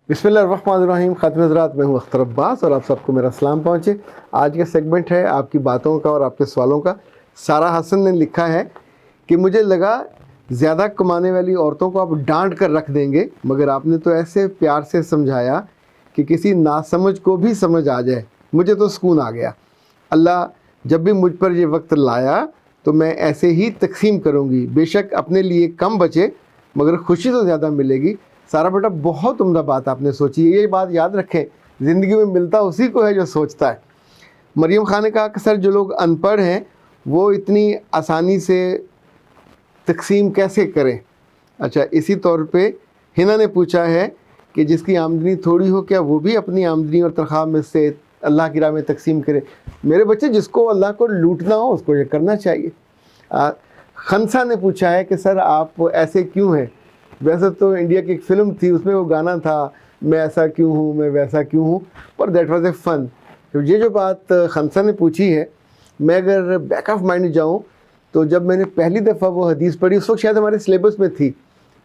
बिस्मिल्लाहिर्रहमानिर्रहीम। ख़ातिम हज़रात, मैं हूँ अख्तर अब्बास और आप सबको मेरा सलाम पहुँचे। आज का सेगमेंट है आपकी बातों का और आपके सवालों का। सारा हसन ने लिखा है कि मुझे लगा ज़्यादा कमाने वाली औरतों को आप डांट कर रख देंगे, मगर आपने तो ऐसे प्यार से समझाया कि किसी नासमझ को भी समझ आ जाए। मुझे तो सुकून आ गया। अल्लाह जब भी मुझ पर ये वक्त लाया तो मैं ऐसे ही तकसीम करूँगी। बेशक अपने लिए कम बचे मगर खुशी तो ज़्यादा मिलेगी। सारा बेटा, बहुत उम्दा बात आपने सोची है। ये बात याद रखें, ज़िंदगी में मिलता उसी को है जो सोचता है। मरियम खान ने कहा कि सर, जो लोग अनपढ़ हैं वो इतनी आसानी से तकसीम कैसे करें। अच्छा, इसी तौर पे हिना ने पूछा है कि जिसकी आमदनी थोड़ी हो, क्या वो भी अपनी आमदनी और तनख्वाह में से अल्लाह की राह में तकसीम करे। मेरे बच्चे, जिसको अल्लाह को लूटना हो उसको ये करना चाहिए। खनसा ने पूछा है कि सर आप ऐसे क्यों हैं। वैसे तो इंडिया की एक फ़िल्म थी, उसमें वो गाना था, मैं ऐसा क्यों हूँ, मैं वैसा क्यों हूँ, पर दैट वाज ए फ़न। तो ये जो बात खनसा ने पूछी है, मैं अगर बैक ऑफ माइंड जाऊँ तो जब मैंने पहली दफ़ा वो हदीस पढ़ी, उस वक्त शायद हमारे सिलेबस में थी,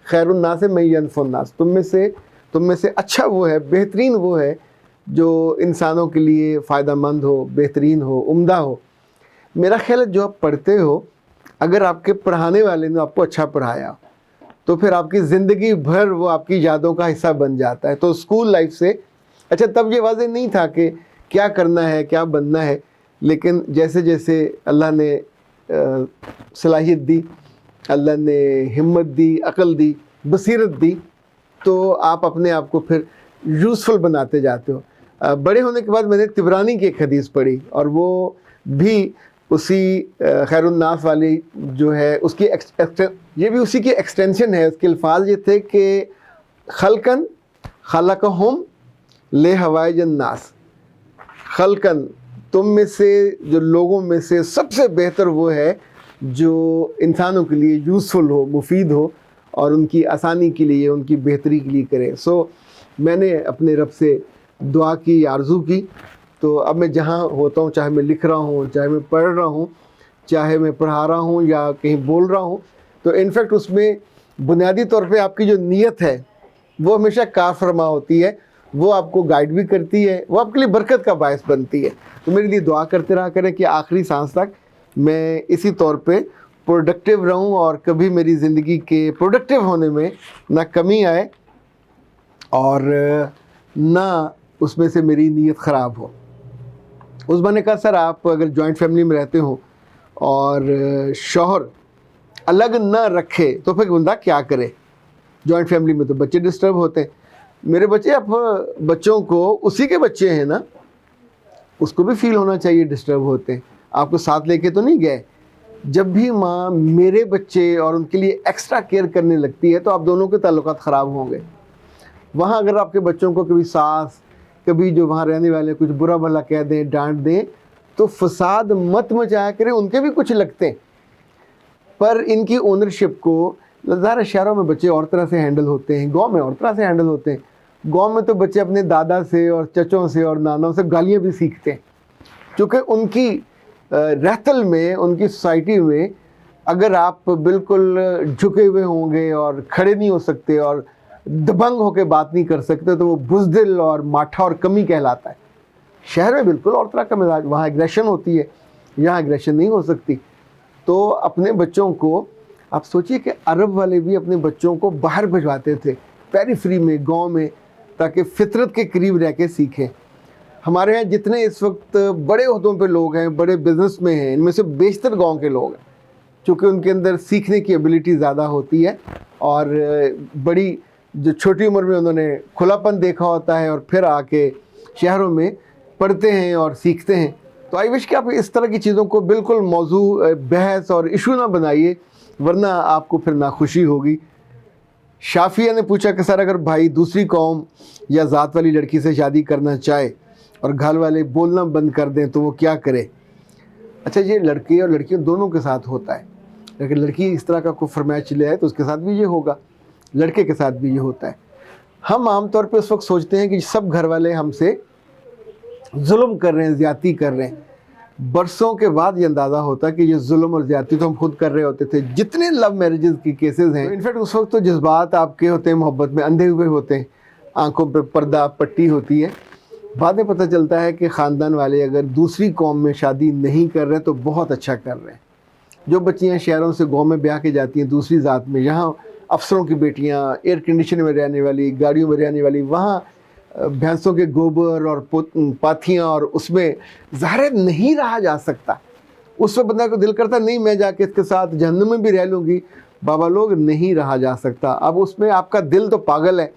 खैरुन्नास मैं यनफ़ुन्नास, तुम में से अच्छा वो है, बेहतरीन वो है जो इंसानों के लिए फ़ायदेमंद हो, बेहतरीन हो, उम्दा हो। मेरा ख्याल है जो आप पढ़ते हो, अगर आपके पढ़ाने वाले ने आपको अच्छा पढ़ाया तो फिर आपकी ज़िंदगी भर वो आपकी यादों का हिस्सा बन जाता है। तो स्कूल लाइफ से, अच्छा तब ये वाज़ेह नहीं था कि क्या करना है, क्या बनना है, लेकिन जैसे जैसे अल्लाह ने सलाहियत दी, अल्लाह ने हिम्मत दी, अक़ल दी, बसीरत दी, तो आप अपने आप को फिर यूज़फुल बनाते जाते हो। बड़े होने के बाद मैंने तिबरानी की एक हदीस पढ़ी और वो भी उसी खैरुन्नास वाली जो है उसकी ये भी उसी की एक्सटेंशन है। उसके अल्फाज ये थे कि खलकन खलकहुम ले हवाइजन नास। खलकन, तुम में से, जो लोगों में से सबसे बेहतर वो है जो इंसानों के लिए यूज़फुल हो, मुफीद हो और उनकी आसानी के लिए, उनकी बेहतरी के लिए करे। सो मैंने अपने रब से दुआ की, आरज़ू की। तो अब मैं जहाँ होता हूँ, चाहे मैं लिख रहा हूँ, चाहे मैं पढ़ रहा हूँ, चाहे मैं पढ़ा रहा हूँ या कहीं बोल रहा हूँ, तो इनफैक्ट उसमें बुनियादी तौर पे आपकी जो नीयत है वो हमेशा कार फरमा होती है। वो आपको गाइड भी करती है, वो आपके लिए बरकत का बायस बनती है। तो मेरे लिए दुआ करते रहा करें कि आखिरी सांस तक मैं इसी तौर पे प्रोडक्टिव रहूं और कभी मेरी ज़िंदगी के प्रोडक्टिव होने में ना कमी आए और ना उसमें से मेरी नीयत ख़राब हो। उस बने कहा, सर आप अगर जॉइंट फैमिली में रहते हो और शौहर अलग न रखे तो फिर बंदा क्या करे। जॉइंट फैमिली में तो बच्चे डिस्टर्ब होते हैं। मेरे बच्चे, आप बच्चों को, उसी के बच्चे हैं ना, उसको भी फील होना चाहिए डिस्टर्ब होते हैं। आपको साथ लेके तो नहीं गए। जब भी माँ मेरे बच्चे और उनके लिए एक्स्ट्रा केयर करने लगती है तो आप दोनों के ताल्लुकात ख़राब होंगे। वहाँ अगर आपके बच्चों को कभी सास, कभी जो वहाँ रहने वाले कुछ बुरा भला कह दें, डांट दें, तो फसाद मत मचाया करें। उनके भी कुछ लगते हैं, पर इनकी ओनरशिप को, ज़ाहिर शहरों में बच्चे और तरह से हैंडल होते हैं, गांव में और तरह से हैंडल होते हैं। गांव में तो बच्चे अपने दादा से और चचों से और नानाओं से गालियाँ भी सीखते हैं, क्योंकि उनकी रहतल में, उनकी सोसाइटी में अगर आप बिल्कुल झुके हुए होंगे और खड़े नहीं हो सकते और दबंग होकर बात नहीं कर सकते तो वो बुज़दिल और माठा और कमी कहलाता है। शहर में बिल्कुल और तरह का मिजाज, वहाँ एग्रेशन होती है, यहाँ एग्रेशन नहीं हो सकती। तो अपने बच्चों को आप सोचिए कि अरब वाले भी अपने बच्चों को बाहर भिजवाते थे, पेरिफेरी में, गांव में, ताकि फितरत के करीब रह के सीखें। हमारे यहाँ जितने इस वक्त बड़े ओहदों पे लोग हैं, बड़े बिजनेस में हैं, इनमें से बेशतर गांव के लोग हैं, क्योंकि उनके अंदर सीखने की एबिलिटी ज़्यादा होती है और बड़ी जो छोटी उम्र में उन्होंने खुलापन देखा होता है और फिर आके शहरों में पढ़ते हैं और सीखते हैं। तो आई विश कि आप इस तरह की चीज़ों को बिल्कुल मौजू, बहस और इशू ना बनाइए, वरना आपको फिर नाखुशी होगी। शाफिया ने पूछा कि सर अगर भाई दूसरी कौम या ज़ात वाली लड़की से शादी करना चाहे और घर वाले बोलना बंद कर दें तो वो क्या करे। अच्छा, ये लड़के और लड़कियों दोनों के साथ होता है, लेकिन लड़की इस तरह का कोई फरमाइश ले आए तो उसके साथ भी ये होगा, लड़के के साथ भी ये होता है। हम आमतौर पे उस वक्त सोचते हैं कि सब घर वाले हमसे जुल्म कर रहे हैं, ज़्यादती कर रहे हैं। बरसों के बाद ये अंदाज़ा होता है कि ये जुल्म और ज़्यादती तो हम खुद कर रहे होते थे। जितने लव मैरिजेस की केसेस हैं, इनफैक्ट उस वक्त तो जज्बात आपके होते हैं, मोहब्बत में अंधे हुए होते हैं। आंखों पे पर्दा पट्टी होती है। बाद में पता चलता है कि ख़ानदान वाले अगर दूसरी कौम में शादी नहीं कर रहे तो बहुत अच्छा कर रहे हैं। जो बच्चियाँ शहरों से गांव में ब्याह के जाती हैं दूसरी ज़ात में, यहाँ अफसरों की बेटियाँ एयर कंडीशन में रहने वाली, गाड़ियों में रहने वाली, वहाँ भैंसों के गोबर और पाथियाँ, और उसमें ज़ाहिर नहीं रहा जा सकता। उस वक्त बंदा को दिल करता नहीं मैं जाके इसके साथ जहन्नुम में भी रह लूँगी। बाबा लोग नहीं रहा जा सकता। अब उसमें आपका दिल तो पागल है,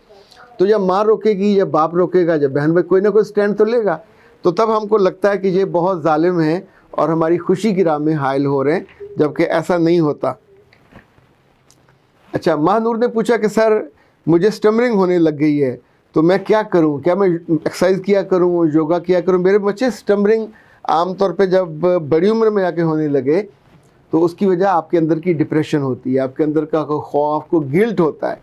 तो जब माँ रोकेगी, जब बाप रोकेगा, जब बहन भाई कोई ना कोई स्टैंड तो लेगा, तो तब हमको लगता है कि ये बहुत जालिम है और हमारी खुशी की राह में हायल हो रहे हैं, जबकि ऐसा नहीं होता। अच्छा, महानूर ने पूछा कि सर मुझे स्टमरिंग होने लग गई है तो मैं क्या करूं, क्या मैं एक्सरसाइज किया करूं, योगा किया करूं? मेरे बच्चे स्टमरिंग आमतौर पे जब बड़ी उम्र में आके होने लगे तो उसकी वजह आपके अंदर की डिप्रेशन होती है, आपके अंदर का खौफ, को गिल्ट होता है।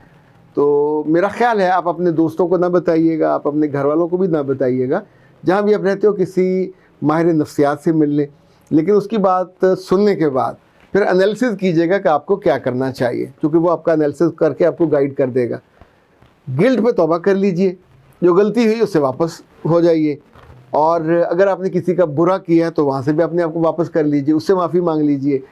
तो मेरा ख्याल है आप अपने दोस्तों को ना बताइएगा, आप अपने घर वालों को भी ना बताइएगा, जहाँ भी आप रहते हो किसी माहिर नफ्सियात से मिल लें, लेकिन उसकी बात सुनने के बाद फिर एनालिसिस कीजिएगा कि आपको क्या करना चाहिए, क्योंकि वो आपका एनालिसिस करके आपको गाइड कर देगा। गिल्ट पे तौबा कर लीजिए, जो गलती हुई उससे वापस हो जाइए, और अगर आपने किसी का बुरा किया है तो वहाँ से भी अपने आप को वापस कर लीजिए, उससे माफ़ी मांग लीजिए।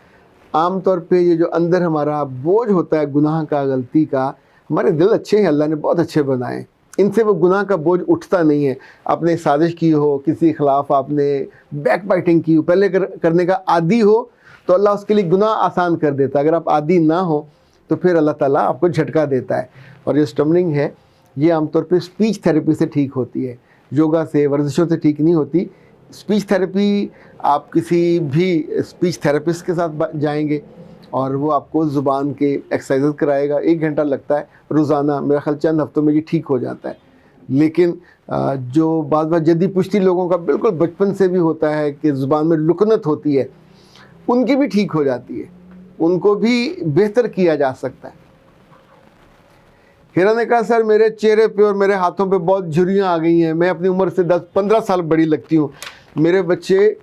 आम तौर पे ये जो अंदर हमारा बोझ होता है गुनाह का, गलती का, हमारे दिल अच्छे हैं, अल्लाह ने बहुत अच्छे बनाए, इनसे वो गुनाह का बोझ उठता नहीं है। आपने साजिश की हो, किसी के ख़िलाफ़ आपने बैक बाइटिंग की हो, पहले करने का आदी हो तो अल्लाह उसके लिए गुनाह आसान कर देता है। अगर आप आदी ना हो तो फिर अल्लाह ताला आपको झटका देता है। और ये स्टमरिंग है, ये आमतौर पे स्पीच थेरेपी से ठीक होती है, योगा से, वर्जिशों से ठीक नहीं होती। स्पीच थेरेपी आप किसी भी स्पीच थेरेपिस्ट के साथ जाएंगे और वो आपको ज़ुबान के एक्सरसाइज कराएगा, 1 घंटा लगता है रोज़ाना, मेरा ख्याल चंद हफ्तों में ये ठीक हो जाता है। लेकिन जो बात जद्दी पुश्ती लोगों का बिल्कुल बचपन से भी होता है कि ज़ुबान में लुकनत होती है, उनकी भी ठीक हो जाती है, उनको भी बेहतर किया जा सकता है। हिरा ने कहा सर मेरे चेहरे पे और मेरे हाथों पे बहुत झुर्रियाँ आ गई हैं, मैं अपनी उम्र से 10-15 साल बड़ी लगती हूँ। मेरे बच्चे,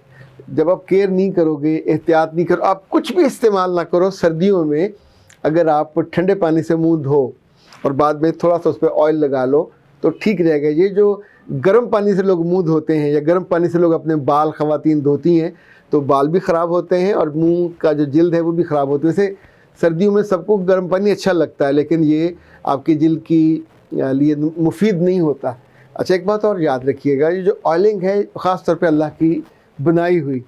जब आप केयर नहीं करोगे, एहतियात नहीं करो, आप कुछ भी इस्तेमाल ना करो, सर्दियों में अगर आप ठंडे पानी से मुंह धो और बाद में थोड़ा सा उस पर ऑयल लगा लो तो ठीक रहेगा। ये जो गर्म पानी से लोग मुंह धोते हैं या गर्म पानी से लोग अपने बाल ख़वातीन धोती हैं तो बाल भी ख़राब होते हैं और मुंह का जो जिल्द है वो भी ख़राब होती है। वैसे सर्दियों में सबको गर्म पानी अच्छा लगता है, लेकिन ये आपकी जिल्द की लिए मुफीद नहीं होता। अच्छा, एक बात और याद रखिएगा, ये जो ऑयलिंग है ख़ास तौर पे अल्लाह की बनाई हुई,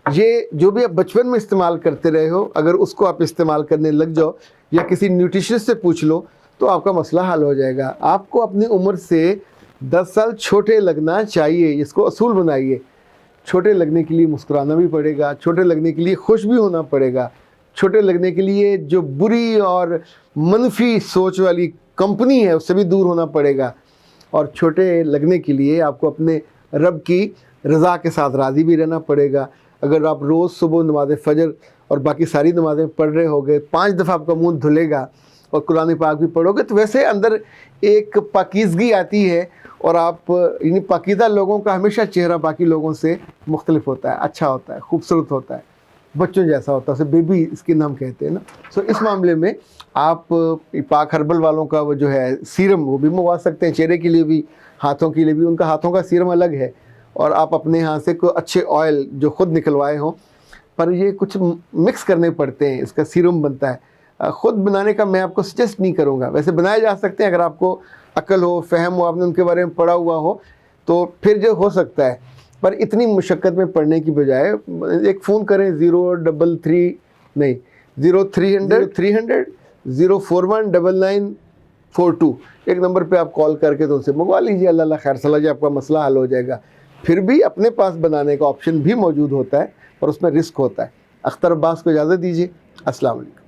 ये जो भी आप बचपन में इस्तेमाल करते रहे हो, अगर उसको आप इस्तेमाल करने लग जाओ या किसी न्यूट्रिशनिस्ट से पूछ लो तो आपका मसला हल हो जाएगा। आपको अपनी उम्र से 10 साल छोटे लगना चाहिए, इसको असूल बनाइए। छोटे लगने के लिए मुस्कुराना भी पड़ेगा, छोटे लगने के लिए खुश भी होना पड़ेगा, छोटे लगने के लिए जो बुरी और मनफी सोच वाली कंपनी है उससे भी दूर होना पड़ेगा, और छोटे लगने के लिए आपको अपने रब की रज़ा के साथ राज़ी भी रहना पड़ेगा। अगर आप रोज़ सुबह नमाज़ फ़जर और बाकी सारी नमाज़ें पढ़ रहे होगे, 5 दफ़ा आपका मुंह धुलेगा और कुरान पाक भी पढ़ोगे, तो वैसे अंदर एक पाकीज़गी आती है और आप यानी पाकीज़ा लोगों का हमेशा चेहरा बाकी लोगों से मुख्तलिफ होता है, अच्छा होता है, खूबसूरत होता है, बच्चों जैसा होता है, उसे बेबी स्किन हम कहते हैं ना। सो इस मामले में आप पाक हर्बल वालों का वो जो है सीरम वो भी मंगवा सकते हैं, चेहरे के लिए भी, हाथों के लिए भी। उनका हाथों का सीरम अलग है, और आप अपने यहाँ से कोई अच्छे ऑयल जो ख़ुद निकलवाए हों, पर ये कुछ मिक्स करने पड़ते हैं, इसका सीरम बनता है। ख़ुद बनाने का मैं आपको सजेस्ट नहीं करूँगा, वैसे बनाए जा सकते हैं अगर आपको अक्ल हो, फ़हम हो, आपने उनके बारे में पढ़ा हुआ हो तो फिर जो हो सकता है। पर इतनी मुशक्क़त में पढ़ने की बजाय एक फ़ोन करें 0300-300-0419942, एक नंबर पे आप कॉल करके तो उनसे मंगवा लीजिए। अल्लाह खैर सलाह जी, आपका मसला हल हो जाएगा। फिर भी अपने पास बनाने का ऑप्शन भी मौजूद होता है, पर उसमें रिस्क होता है। अख्तर अब्बास को इजाज़त दीजिए। अस्सलाम वालेकुम।